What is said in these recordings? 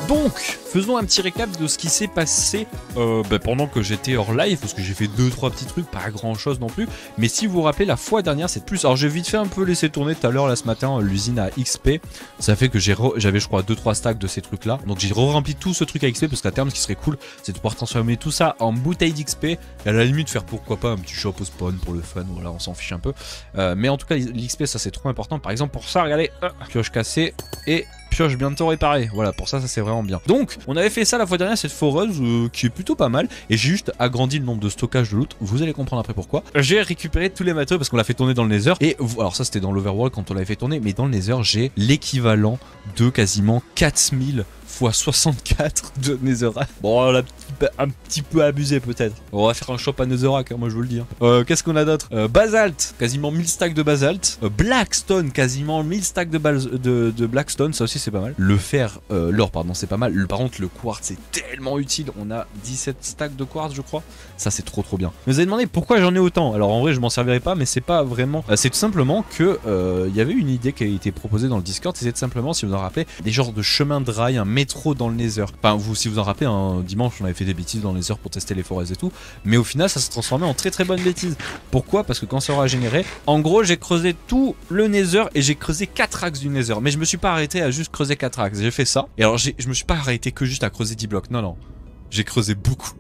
Donc, faisons un petit récap de ce qui s'est passé pendant que j'étais hors live, parce que j'ai fait 2-3 petits trucs, pas grand chose non plus. Mais si vous vous rappelez, la fois dernière, c'est plus. Alors, j'ai vite fait un peu laissé tourner tout à l'heure, là ce matin, l'usine à XP. Ça fait que j'avais, je crois, 2-3 stacks de ces trucs là. Donc, j'ai rempli tout ce truc à XP, parce qu'à terme, ce qui serait cool, c'est de pouvoir transformer tout ça en bouteille d'XP. Et à la limite, faire pourquoi pas un petit shop au spawn pour le fun, voilà, on s'en fiche un peu. Mais en tout cas, l'XP, ça c'est trop important. Par exemple, pour ça, regardez, pioche cassée et pioche bientôt réparée. Voilà, pour ça c'est vraiment bien. Donc, on avait fait ça la fois dernière, cette foreuse qui est plutôt pas mal. Et j'ai juste agrandi le nombre de stockages de loot. Vous allez comprendre après pourquoi. J'ai récupéré tous les matériaux parce qu'on l'a fait tourner dans le Nether. Et alors, ça c'était dans l'Overworld quand on l'avait fait tourner. Mais dans le Nether, j'ai l'équivalent de quasiment 4000 x 64 de Netherrack. Bon, on a un petit peu abusé peut-être. On va faire un shop à Netherrack, hein, moi je vous le dis. Hein. Qu'est-ce qu'on a d'autre? Basalt, quasiment 1000 stacks de basalt. Blackstone, quasiment 1000 stacks de Blackstone, ça aussi c'est pas mal. Le fer, l'or pardon, c'est pas mal. Par contre le quartz c'est tellement utile. On a 17 stacks de quartz je crois. Ça c'est trop bien. Vous avez demandé pourquoi j'en ai autant. Alors en vrai je m'en servirai pas, mais c'est pas vraiment. C'est tout simplement que il y avait une idée qui a été proposée dans le Discord. C'était tout simplement, si vous en rappelez, des genres de chemins de rail, un métro dans le Nether. Enfin vous, si vous en rappelez, un dimanche on avait fait des bêtises dans le Nether pour tester les forêts et tout. Mais au final ça s'est transformé en très bonne bêtise. Pourquoi? Parce que quand ça aura généré, en gros j'ai creusé tout le Nether et j'ai creusé 4 axes du Nether. Mais je me suis pas arrêté à juste creuser 4 axes. J'ai fait ça. Et alors je me suis pas arrêté que juste à creuser 10 blocs. Non. J'ai creusé beaucoup.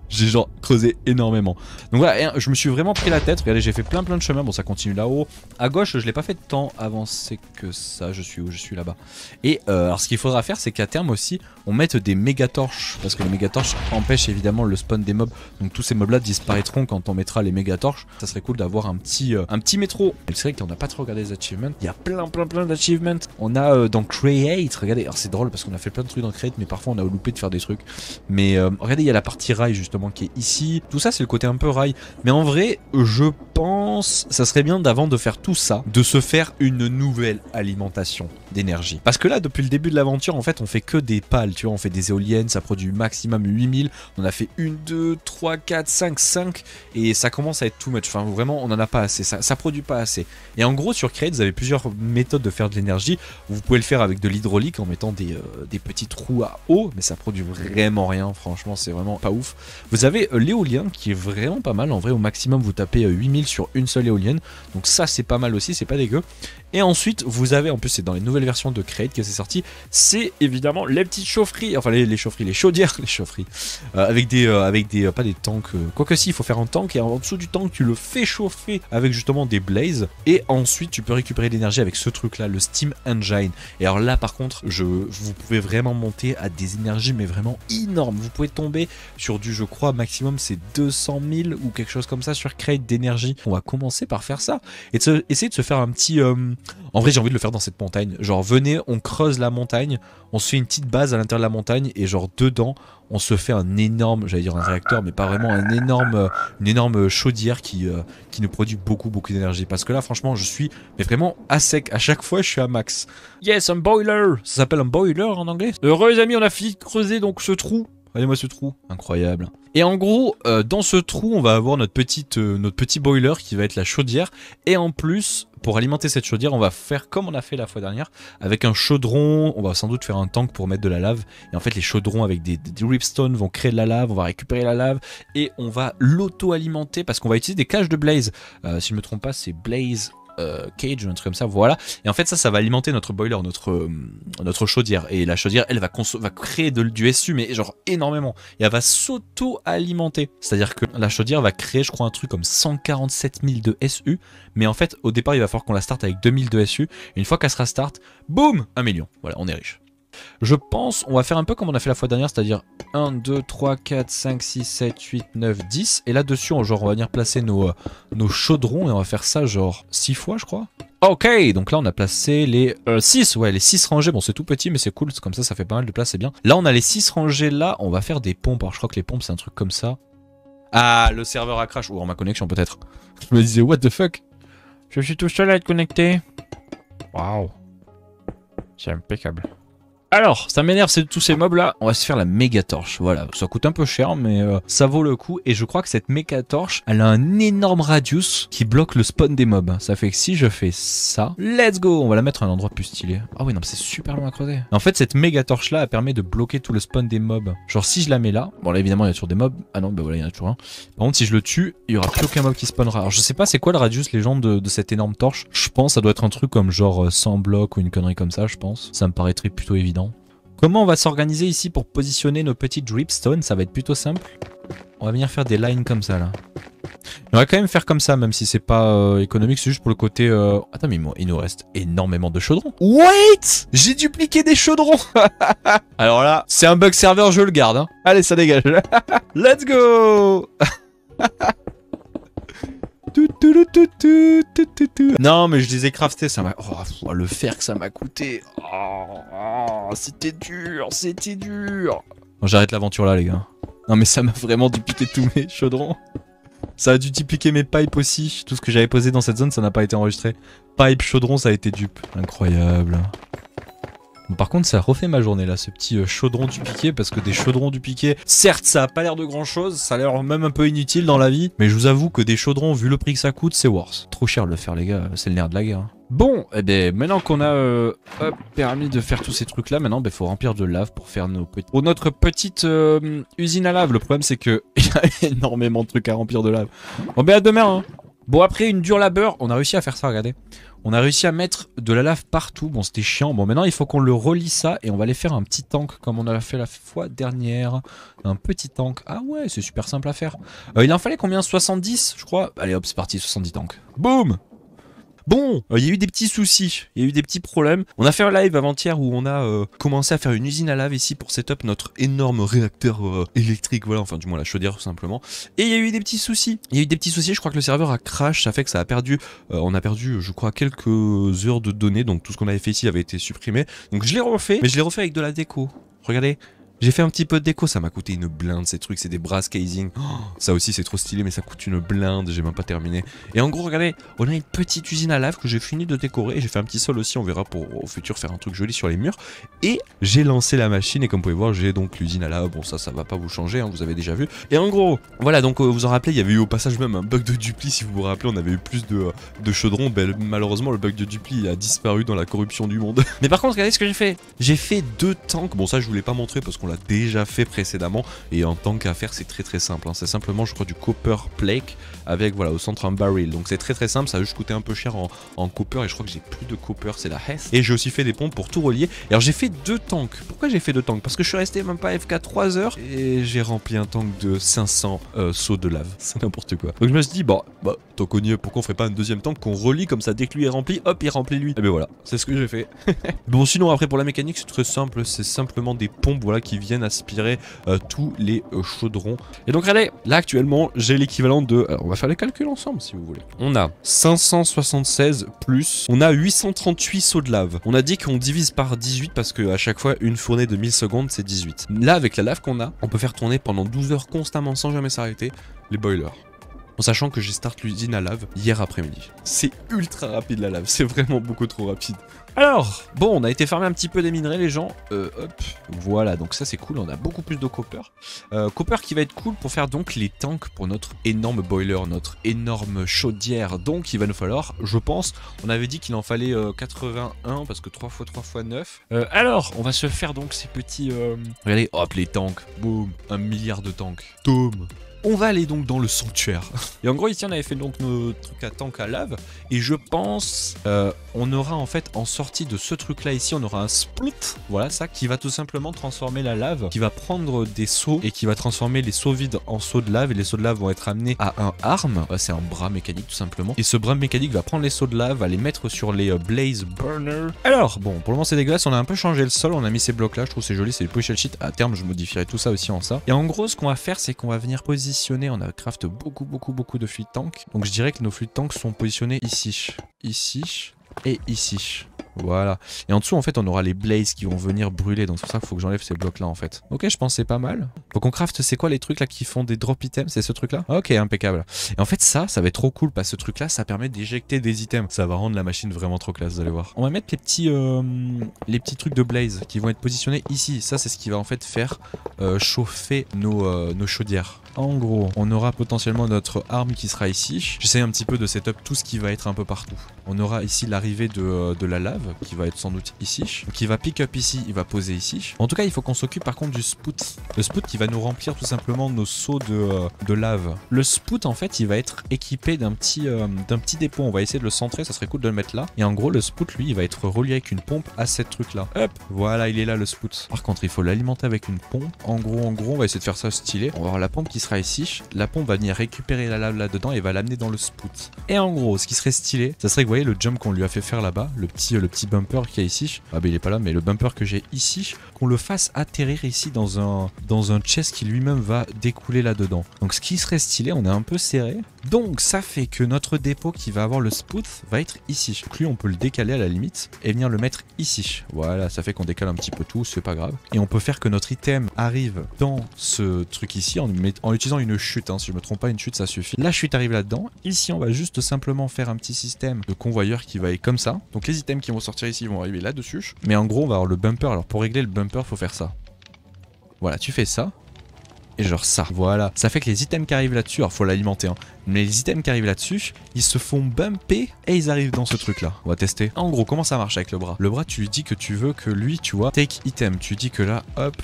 J'ai genre creusé énormément. Donc voilà, je me suis vraiment pris la tête. Regardez, j'ai fait plein de chemins. Bon, ça continue là-haut. À gauche, je l'ai pas fait tant avancé que ça. Je suis où? Je suis là-bas. Et alors, ce qu'il faudra faire, c'est qu'à terme aussi, on mette des méga torches. Parce que les méga torches empêchent évidemment le spawn des mobs. Donc tous ces mobs-là disparaîtront quand on mettra les méga torches. Ça serait cool d'avoir un petit métro. C'est vrai qu'on n'a pas trop regardé les achievements. Il y a plein d'achievements. On a dans Create, regardez. Alors c'est drôle parce qu'on a fait plein de trucs dans Create, mais parfois on a loupé de faire des trucs. Mais regardez, il y a la partie rail justement qui est ici. Tout ça c'est le côté un peu rail. Mais en vrai, je pense ça serait bien d'avant de faire tout ça, de se faire une nouvelle alimentation d'énergie. Parce que là, depuis le début de l'aventure, en fait, on fait que des pales, tu vois, on fait des éoliennes, ça produit maximum 8000. On a fait 1, 2, 3, 4, 5 et ça commence à être too much. Enfin, vraiment, on n'en a pas assez, ça produit pas assez. Et en gros, sur Create, vous avez plusieurs méthodes de faire de l'énergie. Vous pouvez le faire avec de l'hydraulique en mettant des petits trous à eau, mais ça produit vraiment rien, franchement, c'est vraiment pas ouf. Vous avez l'éolien qui est vraiment pas mal. En vrai, au maximum, vous tapez 8000 sur une seule éolienne. Donc ça, c'est pas mal aussi, c'est pas dégueu. Et ensuite, vous avez, en plus, c'est dans les nouvelles versions de Create que c'est sorti, c'est évidemment les petites chaufferies, enfin les chaufferies, les chaudières, les chaufferies, avec des, pas des tanks, quoique si, il faut faire un tank, et en dessous du tank, tu le fais chauffer avec justement des blazes, et ensuite, tu peux récupérer de l'énergie avec ce truc-là, le Steam Engine. Et alors là, par contre, vous pouvez vraiment monter à des énergies, mais vraiment énormes. Vous pouvez tomber sur du, je crois, maximum, c'est 200 000 ou quelque chose comme ça sur Create d'énergie. On va commencer par faire ça, et essayer de se faire un petit... En vrai, j'ai envie de le faire dans cette montagne. Genre, venez, on creuse la montagne, on se fait une petite base à l'intérieur de la montagne, et genre, dedans, on se fait un énorme, j'allais dire un réacteur, mais pas vraiment, une énorme chaudière qui nous produit beaucoup d'énergie. Parce que là, franchement, je suis mais vraiment à sec. À chaque fois, je suis à max. Yes, un boiler. Ça s'appelle un boiler en anglais. Heureux les amis, on a fini de creuser donc ce trou. Regardez-moi ce trou, incroyable. Et en gros, dans ce trou, on va avoir notre petit boiler qui va être la chaudière. Et en plus, pour alimenter cette chaudière, on va faire comme on a fait la fois dernière, avec un chaudron. On va sans doute faire un tank pour mettre de la lave. Et en fait, les chaudrons avec des ripstones vont créer de la lave. On va récupérer la lave et on va l'auto-alimenter parce qu'on va utiliser des cages de blaze. Si je ne me trompe pas, c'est blaze cage ou un truc comme ça, voilà. Et en fait ça va alimenter notre boiler, notre chaudière, et la chaudière elle va créer du SU mais genre énormément, et elle va s'auto-alimenter, c'est à dire que la chaudière va créer je crois un truc comme 147 000 de SU, mais en fait au départ il va falloir qu'on la starte avec 2000 de SU, et une fois qu'elle sera start, boum, 1 million, voilà, on est riche. Je pense, on va faire un peu comme on a fait la fois dernière, c'est-à-dire 1, 2, 3, 4, 5, 6, 7, 8, 9, 10. Et là-dessus, on va venir placer nos chaudrons et on va faire ça genre 6 fois, je crois. Ok, donc là, on a placé les 6, ouais, les 6 rangées. Bon, c'est tout petit, mais c'est cool, comme ça fait pas mal de place, c'est bien. Là, on a les 6 rangées là, on va faire des pompes. Alors, je crois que les pompes, c'est un truc comme ça. Ah, le serveur a crash, ou ma connexion peut-être. Je me disais, what the fuck? Je suis tout seul à être connecté. Waouh. C'est impeccable. Alors, ça m'énerve, c'est tous ces mobs là. On va se faire la méga torche. Voilà, ça coûte un peu cher, mais ça vaut le coup. Et je crois que cette méga torche, elle a un énorme radius qui bloque le spawn des mobs. Ça fait que si je fais ça, let's go. On va la mettre à un endroit plus stylé. Ah oui, non, c'est super loin à creuser. En fait, cette méga torche là, elle permet de bloquer tout le spawn des mobs. Genre, si je la mets là, bon là évidemment, il y a toujours des mobs. Ah non, bah voilà, il y en a toujours un. Par contre, si je le tue, il y aura plus aucun mob qui spawnera. Alors, je sais pas c'est quoi le radius, les gens de cette énorme torche. Je pense ça doit être un truc comme genre 100 blocs ou une connerie comme ça, je pense. Ça me paraîtrait plutôt évident. Comment on va s'organiser ici pour positionner nos petits dripstones? Ça va être plutôt simple. On va venir faire des lines comme ça là. On va quand même faire comme ça, même si c'est pas économique, c'est juste pour le côté... Attends, mais il nous reste énormément de chaudrons. Wait! J'ai dupliqué des chaudrons. Alors là, c'est un bug serveur, je le garde. Hein. Allez, ça dégage. Let's go. Non mais je les ai craftés, ça m'a... Oh, le fer que ça m'a coûté. C'était dur, c'était dur. Bon, j'arrête l'aventure là les gars. Non mais ça m'a vraiment dupliqué tous mes chaudrons. Ça a dû dupliquer mes pipes aussi. Tout ce que j'avais posé dans cette zone, ça n'a pas été enregistré. Pipe, chaudron, ça a été dupe. Incroyable. Bon, par contre, ça refait ma journée là, ce petit chaudron dupliqué, parce que des chaudrons dupliqués, certes, ça a pas l'air de grand chose, ça a l'air même un peu inutile dans la vie, mais je vous avoue que des chaudrons, vu le prix que ça coûte, c'est worse. Trop cher de le faire, les gars, c'est le nerf de la guerre. Bon, eh ben, maintenant qu'on a permis de faire tous ces trucs là, maintenant, il faut remplir de lave pour faire pour notre petite usine à lave. Le problème, c'est que il y a énormément de trucs à remplir de lave. Bon, ben à demain, hein. Bon, après une dure labeur, on a réussi à faire ça, regardez. On a réussi à mettre de la lave partout. Bon, c'était chiant. Bon, maintenant, il faut qu'on le relie ça et on va aller faire un petit tank comme on a fait la fois dernière. Un petit tank. Ah ouais, c'est super simple à faire. Il en fallait combien? 70, je crois. Allez, hop, c'est parti, 70 tanks. Boum! Bon, il y a eu des petits soucis, il y a eu des petits problèmes. On a fait un live avant-hier où on a commencé à faire une usine à lave ici pour setup notre énorme réacteur électrique, voilà, enfin du moins la chaudière tout simplement. Et il y a eu des petits soucis. Il y a eu des petits soucis, je crois que le serveur a crash, ça fait que ça a perdu, on a perdu je crois quelques heures de données, donc tout ce qu'on avait fait ici avait été supprimé. Donc je l'ai refait, mais je l'ai refait avec de la déco. Regardez. J'ai fait un petit peu de déco, ça m'a coûté une blinde ces trucs, c'est des brass casing. Oh, ça aussi c'est trop stylé mais ça coûte une blinde, j'ai même pas terminé. Et en gros regardez, on a une petite usine à lave que j'ai fini de décorer et j'ai fait un petit sol aussi, on verra pour au futur faire un truc joli sur les murs. Et j'ai lancé la machine et comme vous pouvez voir j'ai donc l'usine à lave, bon ça va pas vous changer, hein, vous avez déjà vu. Et en gros, voilà donc vous en rappelez, il y avait eu au passage même un bug de dupli, si vous vous rappelez on avait eu plus de chaudrons, ben, malheureusement le bug de dupli a disparu dans la corruption du monde. Mais par contre regardez ce que j'ai fait, j'ai fait 2 tanks, bon ça je vous l'ai pas montré parce qu'on l'a déjà fait précédemment et en tank à faire c'est très simple, hein. C'est simplement je crois du copper plate avec voilà au centre un barrel, donc c'est très simple, ça a juste coûté un peu cher en copper et je crois que j'ai plus de copper, c'est la hesse. Et j'ai aussi fait des pompes pour tout relier. Et alors j'ai fait 2 tanks, pourquoi j'ai fait 2 tanks? Parce que je suis resté même pas FK 3 heures et j'ai rempli un tank de 500 seaux de lave, c'est n'importe quoi. Donc je me suis dit bah tant qu'on y est, pourquoi on ferait pas un deuxième tank qu'on relie comme ça, dès que lui est rempli, hop il remplit lui. Et ben voilà, c'est ce que j'ai fait. Bon sinon après pour la mécanique c'est très simple, c'est simplement des pompes voilà qui viennent aspirer tous les chaudrons. Et donc regardez, là actuellement j'ai l'équivalent de... Alors, on va faire les calculs ensemble si vous voulez. On a 576 plus, on a 838 seaux de lave. On a dit qu'on divise par 18 parce que à chaque fois une fournée de 1000 secondes c'est 18. Là avec la lave qu'on a, on peut faire tourner pendant 12 heures constamment sans jamais s'arrêter les boilers. En sachant que j'ai start l'usine à lave hier après-midi. C'est ultra rapide la lave, c'est vraiment beaucoup trop rapide. Alors, bon, on a été farmer un petit peu des minerais les gens. Hop, voilà, donc ça c'est cool, on a beaucoup plus de copper. Copper qui va être cool pour faire donc les tanks pour notre énorme boiler, notre énorme chaudière. Donc il va nous falloir, je pense, on avait dit qu'il en fallait 81 parce que 3 x 3 x 9. Alors, on va se faire donc ces petits... Regardez, hop, les tanks, boum, 1 milliard de tanks. Toum. On va aller donc dans le sanctuaire. Et en gros ici on avait fait donc nos trucs à tank à lave. Et je pense on aura en fait en sortie de ce truc là ici on aura un split. Voilà ça qui va tout simplement transformer la lave. Qui va prendre des seaux et qui va transformer les seaux vides en seaux de lave. Et les seaux de lave vont être amenés à un arme. C'est un bras mécanique tout simplement. Et ce bras mécanique va prendre les seaux de lave, va les mettre sur les blaze burners. Alors bon pour le moment c'est dégueulasse. On a un peu changé le sol. On a mis ces blocs là. Je trouve c'est joli. C'est du push sheet. À terme je modifierai tout ça aussi en ça. Et en gros ce qu'on va faire c'est qu'on va venir poser on a craft beaucoup de fluid tank. Donc je dirais que nos fluid tanks sont positionnés ici et ici. Voilà. Et en dessous, en fait, on aura les blazes qui vont venir brûler. Donc c'est pour ça qu'il faut que j'enlève ces blocs-là, en fait. Ok, je pense que c'est pas mal. Faut qu'on craft, c'est quoi les trucs là qui font des drop items? C'est ce truc-là? Ok, impeccable. Et en fait, ça va être trop cool parce que ce truc-là, ça permet d'éjecter des items. Ça va rendre la machine vraiment trop classe, vous allez voir. On va mettre les petits trucs de blaze qui vont être positionnés ici. Ça, c'est ce qui va en fait faire chauffer nos chaudières. En gros, on aura potentiellement notre arme qui sera ici. J'essaie un petit peu de setup tout ce qui va être un peu partout. On aura ici l'arrivée de la lave qui va être sans doute ici. Donc il va pick up ici, il va poser ici. En tout cas, il faut qu'on s'occupe par contre du spout. Le spout qui va nous remplir tout simplement nos seaux de lave. Le spout en fait, il va être équipé d'un petit dépôt. On va essayer de le centrer, ça serait cool de le mettre là. Et en gros, le spout lui, il va être relié avec une pompe à cette truc là. Hop, voilà, il est là le spout. Par contre, il faut l'alimenter avec une pompe. En gros, on va essayer de faire ça stylé. On va avoir la pompe qui sera ici. La pompe va venir récupérer la lave là-dedans et va l'amener dans le spout. Et en gros, ce qui serait stylé, ça serait que vous voyez le jump qu'on lui a fait faire là-bas, le petit bumper qu'il y a ici. Ah bah il est pas là, mais le bumper que j'ai ici, qu'on le fasse atterrir ici dans un chest qui lui-même va découler là-dedans. Donc ce qui serait stylé, on est un peu serré. Donc ça fait que notre dépôt qui va avoir le spout va être ici. Donc lui on peut le décaler à la limite et venir le mettre ici. Voilà, ça fait qu'on décale un petit peu tout, c'est pas grave. Et on peut faire que notre item arrive dans ce truc ici en utilisant une chute. Hein. Si je me trompe pas, une chute ça suffit. La chute arrive là-dedans. Ici on va juste simplement faire un petit système de convoyeur qui va être comme ça. Donc les items qui vont sortir ici vont arriver là-dessus. Mais en gros on va avoir le bumper. Alors pour régler le bumper faut faire ça. Voilà, tu fais ça. Et genre ça, voilà. Ça fait que les items qui arrivent là-dessus, alors faut l'alimenter hein, mais les items qui arrivent là-dessus, ils se font bumper et ils arrivent dans ce truc là. On va tester. En gros, comment ça marche avec le bras? Le bras, tu lui dis que tu veux que lui, tu vois, take item. Tu dis que là, hop,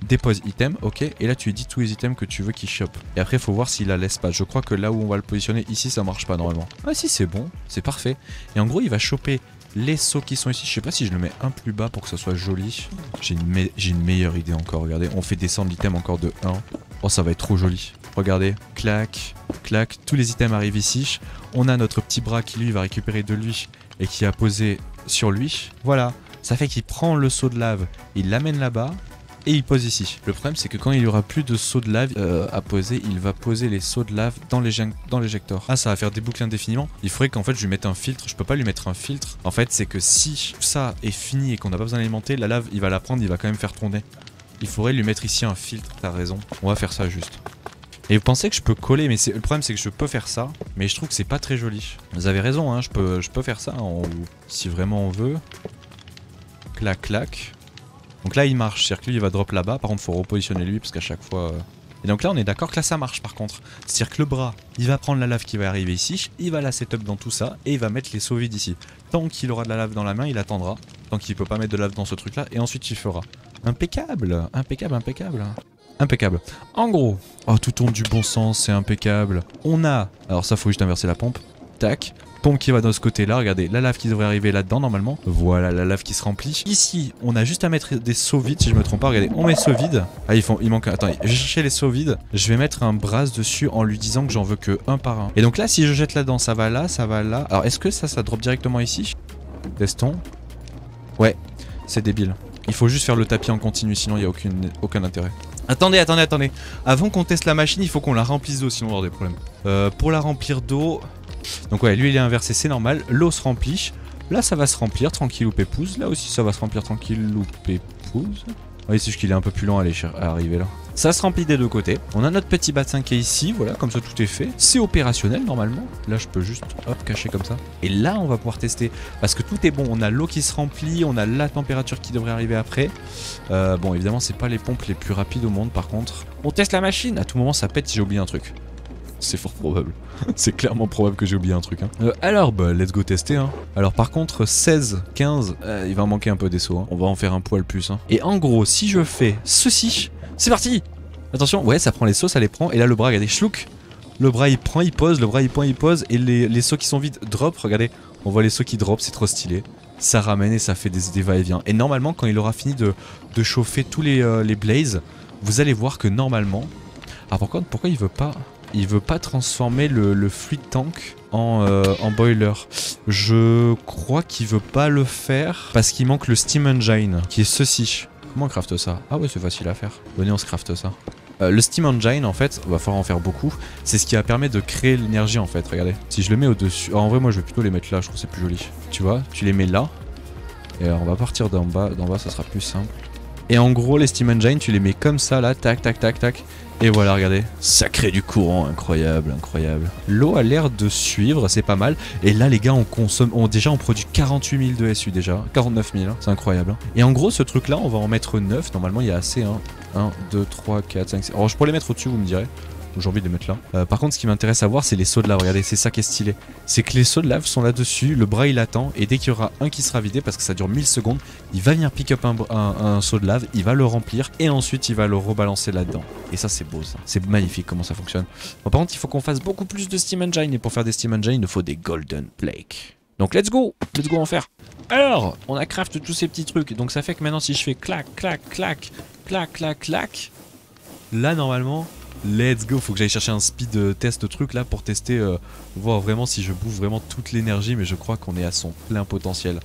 dépose item, ok. Et là, tu lui dis tous les items que tu veux qu'il chope. Et après, il faut voir s'il la laisse pas. Je crois que là où on va le positionner, ici, ça marche pas normalement. Ah si, c'est bon, c'est parfait. Et en gros, il va choper les seaux qui sont ici. Je sais pas si je le mets un plus bas pour que ça soit joli. J'ai une meilleure idée encore, regardez. On fait descendre l'item encore de 1. Oh, ça va être trop joli. Regardez, clac, clac, tous les items arrivent ici. On a notre petit bras qui lui va récupérer de lui et qui a posé sur lui. Voilà, ça fait qu'il prend le seau de lave, il l'amène là-bas et il pose ici. Le problème c'est que quand il y aura plus de seaux de lave à poser, il va poser les seaux de lave dans l'éjecteur. Ah, ça va faire des boucles indéfiniment. Il faudrait qu'en fait je lui mette un filtre. Je peux pas lui mettre un filtre. En fait c'est que si ça est fini et qu'on n'a pas besoin d'alimenter, la lave il va la prendre, il va quand même faire tourner. Il faudrait lui mettre ici un filtre, t'as raison. On va faire ça juste. Et vous pensez que je peux coller, mais le problème c'est que je peux faire ça, mais je trouve que c'est pas très joli. Vous avez raison, hein, je peux faire ça si vraiment on veut. Clac, clac. Donc là il marche, c'est-à-dire que lui il va drop là-bas, par contre faut repositionner lui parce qu'à chaque fois... Et donc là on est d'accord que là ça marche par contre. C'est-à-dire que le bras, il va prendre la lave qui va arriver ici, il va la setup dans tout ça, et il va mettre les seaux vides ici. Tant qu'il aura de la lave dans la main, il attendra. Tant qu'il peut pas mettre de lave dans ce truc là, et ensuite il fera. Impeccable, impeccable, impeccable. Impeccable. En gros, oh, tout tourne du bon sens, c'est impeccable. On a, alors ça faut juste inverser la pompe. Tac, pompe qui va de ce côté là, regardez, la lave qui devrait arriver là-dedans normalement. Voilà la lave qui se remplit. Ici, on a juste à mettre des seaux vides si je me trompe pas, regardez, on met seaux vides. Ah il manque, attendez, je vais chercher les seaux vides. Je vais mettre un brasse dessus en lui disant que j'en veux que un par un. Et donc là, si je jette là-dedans, ça va là, ça va là. Alors est-ce que ça drop directement ici? Testons. Ouais, c'est débile. Il faut juste faire le tapis en continu, sinon il n'y a aucun intérêt. Attendez, attendez, attendez. Avant qu'on teste la machine, il faut qu'on la remplisse d'eau, sinon on va avoir des problèmes. Pour la remplir d'eau... Donc ouais, lui il est inversé, c'est normal. L'eau se remplit. Là ça va se remplir, tranquille ou pépouze. Là aussi ça va se remplir, tranquille ou pépouze. Oui, c'est juste qu'il est un peu plus lent à arriver là. Ça se remplit des deux côtés. On a notre petit bassin qui est ici, voilà, comme ça tout est fait. C'est opérationnel normalement. Là je peux juste, hop, cacher comme ça. Et là on va pouvoir tester, parce que tout est bon. On a l'eau qui se remplit, on a la température qui devrait arriver après. Bon évidemment c'est pas les pompes les plus rapides au monde par contre. On teste la machine, à tout moment ça pète si j'ai oublié un truc. C'est fort probable. C'est clairement probable que j'ai oublié un truc. Hein. Alors, bah, let's go tester. Hein. Alors, par contre, 16, 15, il va en manquer un peu des sauts. Hein. On va en faire un poil plus. Hein. Et en gros, si je fais ceci, c'est parti. Attention, ouais, ça prend les sauts, ça les prend. Et là, le bras, regardez, chlouk. Le bras, il prend, il pose. Le bras, il prend, il pose. Et les sauts qui sont vides drop. Regardez, on voit les sauts qui drop, c'est trop stylé. Ça ramène et ça fait des va-et-vient. Et normalement, quand il aura fini de chauffer tous les blazes, vous allez voir que normalement... Ah, pourquoi il veut pas... Il veut pas transformer le fluid tank en boiler. Je crois qu'il veut pas le faire parce qu'il manque le steam engine qui est ceci. Comment on craft ça? Ah ouais, c'est facile à faire. Venez, on se craft ça. Le steam engine en fait, on va falloir en faire beaucoup. C'est ce qui va permettre de créer l'énergie en fait. Regardez. Si je le mets au dessus, en vrai moi je vais plutôt les mettre là, je trouve que c'est plus joli. Tu vois, tu les mets là. Et alors on va partir d'en bas ça sera plus simple. Et en gros les Steam Engine tu les mets comme ça là, tac tac tac tac. Et voilà regardez, ça crée du courant, incroyable, incroyable. L'eau a l'air de suivre, c'est pas mal. Et là les gars on produit 48 000 de SU déjà, 49 000, hein, c'est incroyable. Hein. Et en gros ce truc là on va en mettre 9, normalement il y a assez, hein. 1, 2, 3, 4, 5, 6. Alors je pourrais les mettre au-dessus vous me direz. J'ai envie de les mettre là. Par contre ce qui m'intéresse à voir c'est les sauts de lave, regardez c'est ça qui est stylé. C'est que les sauts de lave sont là dessus, le bras il attend et dès qu'il y aura un qui sera vidé parce que ça dure 1000 secondes, il va venir pick up un saut de lave, il va le remplir et ensuite il va le rebalancer là-dedans. Et ça c'est beau ça, c'est magnifique comment ça fonctionne. Bon, par contre il faut qu'on fasse beaucoup plus de Steam Engine et pour faire des Steam Engine il nous faut des Golden Plaques. Donc let's go en faire. Alors on a craft tous ces petits trucs donc ça fait que maintenant si je fais clac clac clac clac clac clac, là normalement let's go, faut que j'aille chercher un speed test truc là pour tester, voir vraiment si je bouffe vraiment toute l'énergie, mais je crois qu'on est à son plein potentiel.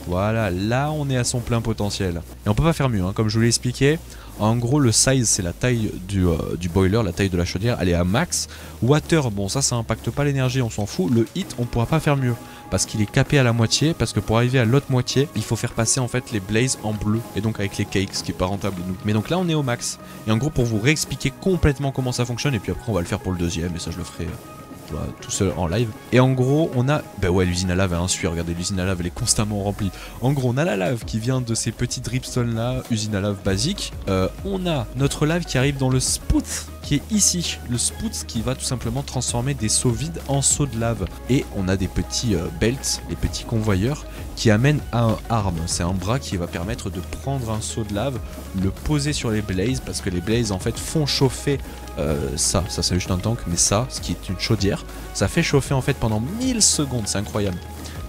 Voilà, là on est à son plein potentiel. Et on peut pas faire mieux, hein, comme je vous l'ai expliqué. En gros le size c'est la taille du boiler, la taille de la chaudière, elle est à max. Water, bon ça impacte pas l'énergie, on s'en fout. Le heat on pourra pas faire mieux. Parce qu'il est capé à la moitié, parce que pour arriver à l'autre moitié, il faut faire passer en fait les blazes en bleu, et donc avec les cakes, ce qui est pas rentable. Mais donc là on est au max. Et en gros pour vous réexpliquer complètement comment ça fonctionne, et puis après on va le faire pour le deuxième, et ça je le ferai tout seul en live. Et en gros on a, bah ouais l'usine à lave a un suie, regardez l'usine à lave elle est constamment remplie. En gros on a la lave qui vient de ces petits dripstones là, usine à lave basique. On a notre lave qui arrive dans le spout qui est ici, le spout qui va tout simplement transformer des seaux vides en seaux de lave. Et on a des petits belts, les petits convoyeurs qui amènent à un arm, c'est un bras qui va permettre de prendre un seau de lave, le poser sur les blazes, parce que les blazes en fait font chauffer ça c'est juste un tank, mais ça, ce qui est une chaudière, ça fait chauffer en fait pendant 1000 secondes, c'est incroyable.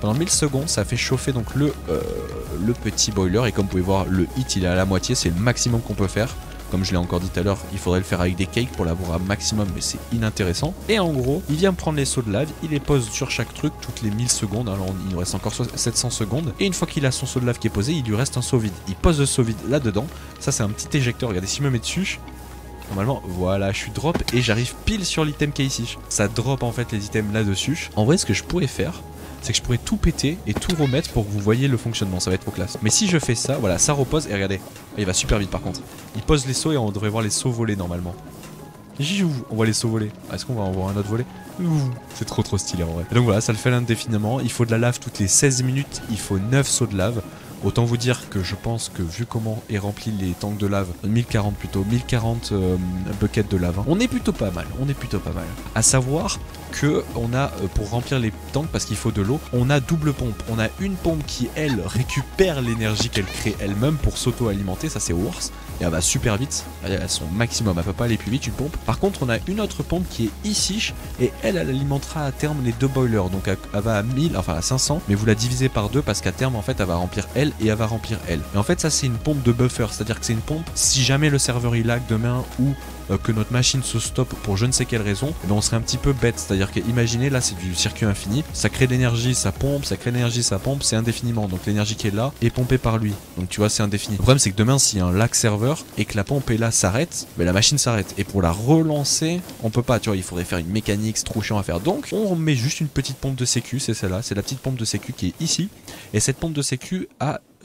Pendant 1000 secondes, ça fait chauffer donc le petit boiler, et comme vous pouvez voir, le heat il est à la moitié, c'est le maximum qu'on peut faire. Comme je l'ai encore dit tout à l'heure, il faudrait le faire avec des cakes pour l'avoir à maximum, mais c'est inintéressant. Et en gros, il vient prendre les seaux de lave, il les pose sur chaque truc toutes les 1000 secondes. Alors il nous reste encore 700 secondes. Et une fois qu'il a son seau de lave qui est posé, il lui reste un seau vide. Il pose le seau vide là-dedans. Ça, c'est un petit éjecteur. Regardez, si je me mets dessus, normalement, voilà, je suis drop et j'arrive pile sur l'item qui est ici. Ça drop en fait les items là-dessus. En vrai, ce que je pourrais faire, c'est que je pourrais tout péter et tout remettre pour que vous voyez le fonctionnement, ça va être trop classe. Mais si je fais ça, voilà, ça repose et regardez, il va super vite par contre. Il pose les sauts et on devrait voir les sauts voler normalement. On voit les sauts voler. Est-ce qu'on va en voir un autre voler? C'est trop stylé en vrai. Et donc voilà, ça le fait indéfiniment. Il faut de la lave toutes les 16 minutes, il faut 9 sauts de lave. Autant vous dire que je pense que vu comment est rempli les tanks de lave, 1040 plutôt, 1040 buckets de lave, hein, on est plutôt pas mal, À savoir que on a, pour remplir les tanks, parce qu'il faut de l'eau, on a double pompe. On a une pompe qui, elle, récupère l'énergie qu'elle crée elle-même pour s'auto-alimenter, ça c'est worse, et elle va super vite, elle a son maximum, elle peut pas aller plus vite une pompe. Par contre on a une autre pompe qui est ici, et elle alimentera à terme les deux boilers, donc elle va à 1000, enfin à 500, mais vous la divisez par deux parce qu'à terme en fait elle va remplir elle et elle va remplir elle. Et en fait ça c'est une pompe de buffer, c'est-à-dire que c'est une pompe, si jamais le serveur il lag demain ou que notre machine se stoppe pour je ne sais quelle raison, eh ben on serait un petit peu bête, c'est-à-dire que imaginez là c'est du circuit infini, ça crée de l'énergie, ça pompe, ça crée de l'énergie, ça pompe, c'est indéfiniment, donc l'énergie qui est là est pompée par lui, donc tu vois c'est indéfini. Le problème c'est que demain s'il y a un lag serveur et que la pompe est là s'arrête, ben la machine s'arrête, et pour la relancer on peut pas, tu vois, il faudrait faire une mécanique, c'est trop chiant à faire, donc on met juste une petite pompe de sécu, c'est celle-là, c'est la petite pompe de sécu qui est ici, et cette pompe de sécu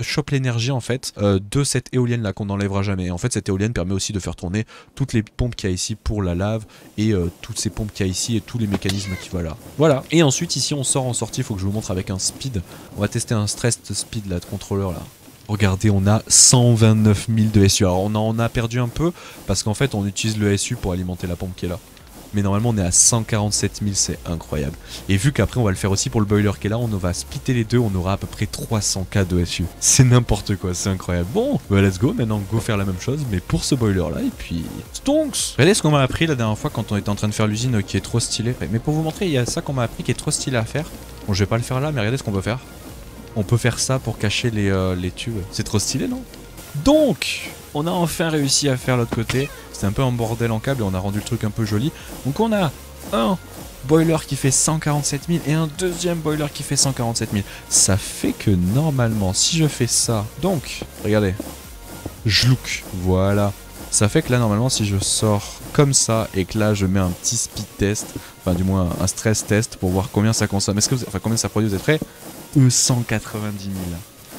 chope l'énergie en fait de cette éolienne là qu'on n'enlèvera jamais. En fait cette éolienne permet aussi de faire tourner toutes les pompes qu'il y a ici pour la lave et toutes ces pompes qu'il y a ici et tous les mécanismes qui vont là. Voilà. Et ensuite ici on sort en sortie, il faut que je vous montre avec un speed. On va tester un stressed speed là de contrôleur là. Regardez, on a 129 000 de SU. Alors on en a perdu un peu parce qu'en fait on utilise le SU pour alimenter la pompe qui est là. Mais normalement on est à 147 000, c'est incroyable. Et vu qu'après on va le faire aussi pour le boiler qui est là, on va splitter les deux, on aura à peu près 300k de SU. C'est n'importe quoi, c'est incroyable. Bon, bah let's go, maintenant go faire la même chose, mais pour ce boiler là, et puis... Stonks. Regardez ce qu'on m'a appris la dernière fois quand on était en train de faire l'usine qui est trop stylé. Mais pour vous montrer, il y a ça qu'on m'a appris qui est trop stylé à faire. Bon, je vais pas le faire là, mais regardez ce qu'on peut faire. On peut faire ça pour cacher les tubes. C'est trop stylé, non? Donc, on a enfin réussi à faire l'autre côté. C'était un peu un bordel en câble et on a rendu le truc un peu joli. Donc on a un boiler qui fait 147 000 et un deuxième boiler qui fait 147 000. Ça fait que normalement, si je fais ça, donc, regardez, jlouk, voilà. Ça fait que là, normalement, si je sors comme ça et que là, je mets un petit speed test, enfin du moins un stress test pour voir combien ça consomme. Est-ce que combien ça produit, vous êtes prêts? 190 000.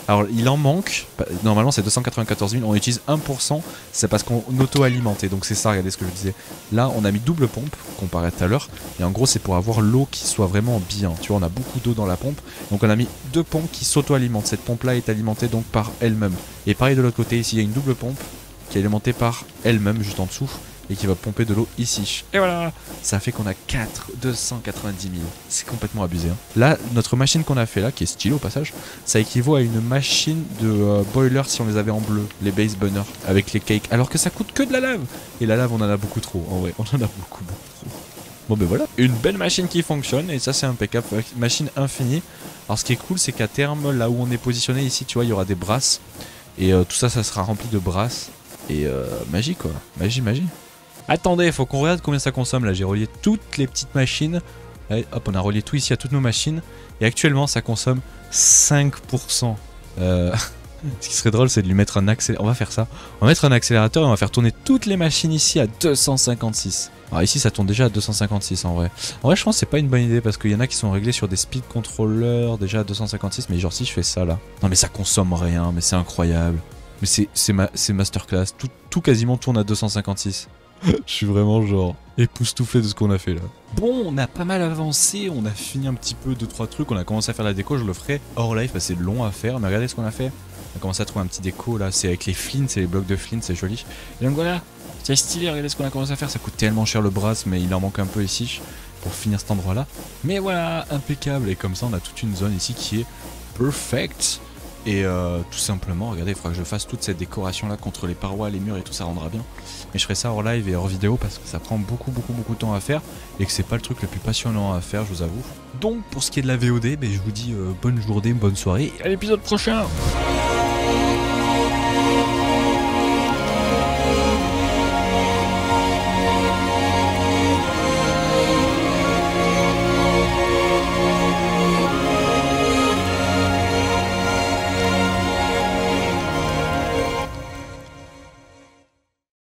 Alors il en manque, normalement c'est 294 000, on utilise 1%, c'est parce qu'on auto-alimentait, donc c'est ça, regardez ce que je disais. Là on a mis double pompe, comparé à tout à l'heure, et en gros c'est pour avoir l'eau qui soit vraiment bien, tu vois on a beaucoup d'eau dans la pompe, donc on a mis 2 pompes qui s'auto-alimentent, cette pompe là est alimentée donc par elle-même. Et pareil de l'autre côté, ici il y a une double pompe qui est alimentée par elle-même juste en dessous, et qui va pomper de l'eau ici. Et voilà, ça fait qu'on a 290 000. C'est complètement abusé. Hein. Là, notre machine qu'on a fait là, qui est stylée au passage, ça équivaut à une machine de boiler si on les avait en bleu, les base burners, avec les cakes. Alors que ça coûte que de la lave. Et la lave, on en a beaucoup trop. En vrai, on en a beaucoup trop. Bon ben voilà, une belle machine qui fonctionne, et ça c'est impeccable, machine infinie. Alors ce qui est cool, c'est qu'à terme, là où on est positionné ici, tu vois, il y aura des brasses. Et tout ça, ça sera rempli de brasses. Et magie quoi, magie. Attendez, faut qu'on regarde combien ça consomme. Là, j'ai relié toutes les petites machines. Allez, hop, on a relié tout ici à toutes nos machines. Et actuellement, ça consomme 5%. Ce qui serait drôle, c'est de lui mettre un accélérateur. On va faire ça. On va mettre un accélérateur et on va faire tourner toutes les machines ici à 256. Alors ici, ça tourne déjà à 256 en vrai. En vrai, je pense que c'est pas une bonne idée parce qu'il y en a qui sont réglés sur des speed controllers déjà à 256. Mais genre, si je fais ça là. Non, mais ça consomme rien. Mais c'est incroyable. Mais c'est masterclass. Tout quasiment tourne à 256. Je suis vraiment genre époustouflé de ce qu'on a fait là. Bon, on a pas mal avancé, on a fini un petit peu 2-3 trucs, on a commencé à faire la déco, je le ferai hors live, c'est long à faire, mais regardez ce qu'on a fait. On a commencé à trouver un petit déco là, c'est avec les flints, c'est les blocs de flint, c'est joli. Et donc voilà, c'est stylé, regardez ce qu'on a commencé à faire, ça coûte tellement cher le brass, mais il en manque un peu ici pour finir cet endroit là. Mais voilà, impeccable, et comme ça on a toute une zone ici qui est perfect. Et tout simplement, regardez, il faudra que je fasse toute cette décoration là contre les parois, les murs et tout, ça rendra bien. Mais je ferai ça hors live et hors vidéo parce que ça prend beaucoup de temps à faire et que c'est pas le truc le plus passionnant à faire, je vous avoue. Donc pour ce qui est de la VOD, ben, je vous dis bonne journée, bonne soirée et à l'épisode prochain.